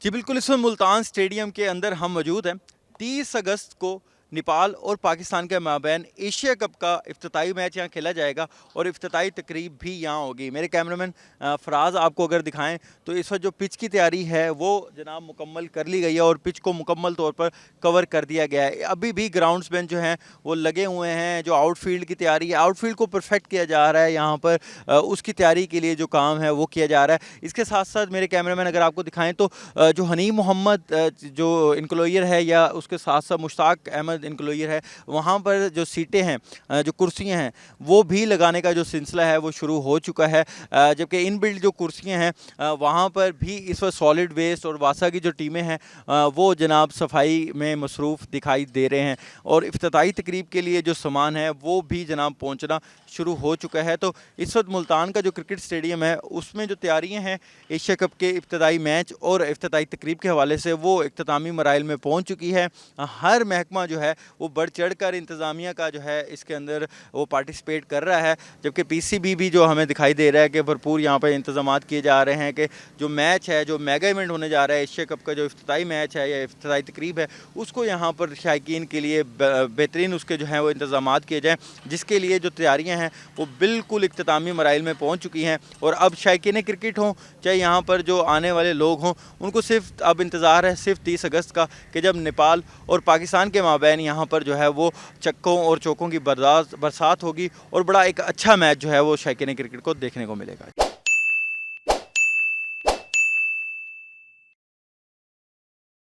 जी बिल्कुल, इस वक्त मुल्तान स्टेडियम के अंदर हम मौजूद हैं। 30 अगस्त को नेपाल और पाकिस्तान के माबैन एशिया कप का इफ्तिताई मैच यहाँ खेला जाएगा और इफ्तिताई तकरीब भी यहाँ होगी। मेरे कैमरामैन फराज आपको अगर दिखाएं तो इस वक्त जो पिच की तैयारी है वो जनाब मुकम्मल कर ली गई है और पिच को मुकम्मल तौर पर कवर कर दिया गया है। अभी भी ग्राउंड्समैन जो हैं वो लगे हुए हैं। जो आउटफील्ड की तैयारी है, आउटफील्ड को परफेक्ट किया जा रहा है यहाँ पर, उसकी तैयारी के लिए जो काम है वो किया जा रहा है। इसके साथ साथ मेरे कैमरामैन अगर आपको दिखाएं तो जो हनीम मोहम्मद जो इनक्लोयर है या उसके साथ साथ मुश्ताक अहमद इनक्लोयर है, वहाँ पर जो सीटें हैं, जो कुर्सियाँ हैं, वो भी लगाने का जो सिलसिला है वो शुरू हो चुका है। जबकि इन बिल्ड जो कुर्सियाँ हैं वहाँ पर भी इस वक्त सॉलिड वेस्ट और वासा की जो टीमें हैं वो जनाब सफाई में मसरूफ़ दिखाई दे रहे हैं और इफ्तिताई तकरीब के लिए जो सामान है वो भी जनाब पहुँचना शुरू हो चुका है। तो इस वक्त मुल्तान का जो क्रिकेट स्टेडियम है उसमें जो तैयारियाँ हैं एशिया कप के इब्तदाई मैच और इफ्तिताई तकरीब के हवाले से वो इख्तितामी मराइल में पहुँच चुकी है। हर महकमा जो है वो बढ़ चढ़ कर इंतज़ामिया का जो है इसके अंदर वो पार्टिसिपेट कर रहा है। जबकि पीसीबी भी जो हमें दिखाई दे रहा है कि भरपूर यहाँ पर इंतज़ामात किए जा रहे हैं कि जो मैच है, जो मेगा इवेंट होने जा रहा है एशिया कप का, जो इफ्तिताई मैच है या इफ्तिताई तकरीब है, उसको यहाँ पर शायकीन के लिए बेहतरीन उसके जो हैं वो इंतज़ामात किए जाएँ, जिसके लिए जो तैयारियाँ हैं वो बिल्कुल इख्तितामी मराइल में पहुँच चुकी हैं। और अब शायकीन क्रिकेट हों चाहे यहाँ पर जो आने वाले लोग हों, उनको सिर्फ अब इंतज़ार है सिर्फ 30 अगस्त का कि जब नेपाल और पाकिस्तान के माबैन यहाँ पर जो है वो चक्कों और चौकों की बरसात होगी और बड़ा एक अच्छा मैच जो है वो शायकीन क्रिकेट को देखने को मिलेगा।